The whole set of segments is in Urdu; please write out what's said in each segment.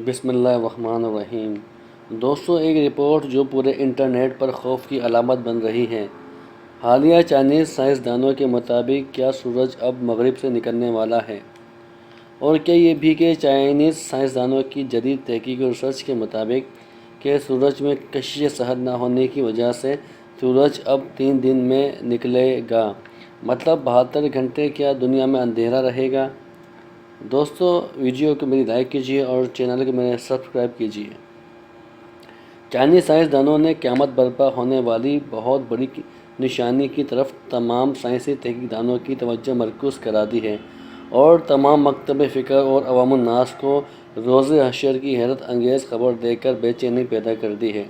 بسم اللہ الرحمن الرحیم۔ دوستو، ایک رپورٹ جو پورے انٹرنیٹ پر خوف کی علامت بن رہی ہے۔ حالیہ چائنیز سائنسدانوں کے مطابق کیا سورج اب مغرب سے نکلنے والا ہے؟ اور کیا یہ بھی کہ چائنیز سائنسدانوں کی جدید تحقیق اور ریسرچ کے مطابق کہ سورج میں کشش سہل نہ ہونے کی وجہ سے سورج اب 3 دن میں نکلے گا، مطلب 72 گھنٹے کیا دنیا میں اندھیرا رہے گا؟ دوستو، ویڈیو کو میری لائک کیجیے اور چینل کو میرے سبسکرائب کیجیے۔ چائنیز سائنسدانوں نے قیامت برپا ہونے والی بہت بڑی نشانی کی طرف تمام سائنسی تحقیق دانوں کی توجہ مرکوز کرا دی ہے اور تمام مکتب فکر اور عوام الناس کو روز حشر کی حیرت انگیز خبر دے کر بے چینی پیدا کر دی ہے۔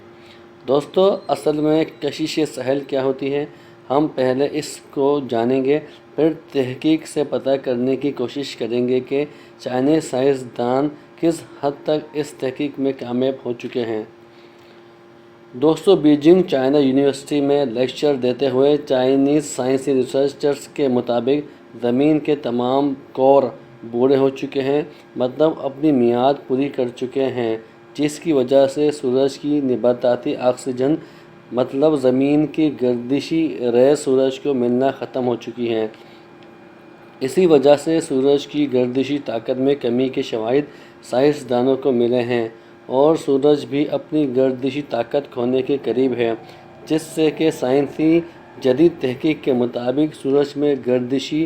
دوستو، اصل میں کشش سہل کیا ہوتی ہے؟ ہم پہلے اس کو جانیں گے، پھر تحقیق سے پتہ کرنے کی کوشش کریں گے کہ چائنیز سائنسدان کس حد تک اس تحقیق میں کامیاب ہو چکے ہیں۔ دوستو، بیجنگ چائنا یونیورسٹی میں لیکچر دیتے ہوئے چائنیز سائنسی ریسرچرز کے مطابق زمین کے تمام کور بوڑھے ہو چکے ہیں، مطلب اپنی میعاد پوری کر چکے ہیں، جس کی وجہ سے سورج کی نباتاتی آکسیجن مطلب زمین کی گردشی ریز سورج کو ملنا ختم ہو چکی ہیں۔ اسی وجہ سے سورج کی گردشی طاقت میں کمی کے شواہد سائنسدانوں کو ملے ہیں اور سورج بھی اپنی گردشی طاقت کھونے کے قریب ہے، جس سے کہ سائنسی جدید تحقیق کے مطابق سورج میں گردشی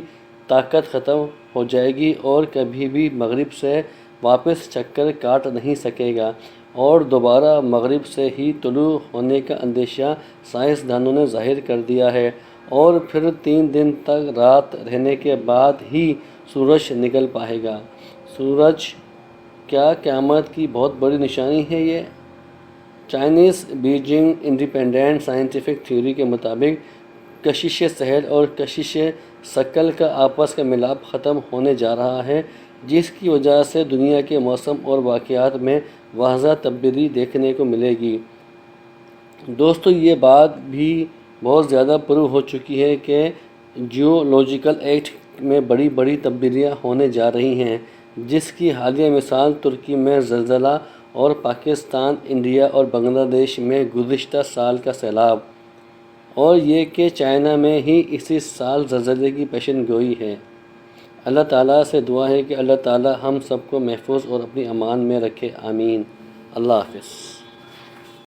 طاقت ختم ہو جائے گی اور کبھی بھی مغرب سے واپس چکر کاٹ نہیں سکے گا اور دوبارہ مغرب سے ہی طلوع ہونے کا اندیشہ سائنسدانوں نے ظاہر کر دیا ہے اور پھر 3 دن تک رات رہنے کے بعد ہی سورج نکل پائے گا۔ سورج کیا قیامت کی بہت بڑی نشانی ہے یہ؟ Chinese Beijing independent scientific theory کے مطابق کشش سہل اور کشش ثقل کا آپس کا ملاپ ختم ہونے جا رہا ہے، جس کی وجہ سے دنیا کے موسم اور واقعات میں واضح تبدیلی دیکھنے کو ملے گی۔ دوستو، یہ بات بھی بہت زیادہ پروو ہو چکی ہے کہ جیولوجیکل ایکٹ میں بڑی تبدیلیاں ہونے جا رہی ہیں، جس کی حالیہ مثال ترکی میں زلزلہ اور پاکستان، انڈیا اور بنگلہ دیش میں گزشتہ سال کا سیلاب، اور یہ کہ چائنا میں ہی اسی سال زلزلے کی پیشن گوئی ہے۔ اللہ تعالیٰ سے دعا ہے کہ اللہ تعالیٰ ہم سب کو محفوظ اور اپنی امان میں رکھے، آمین۔ اللہ حافظ۔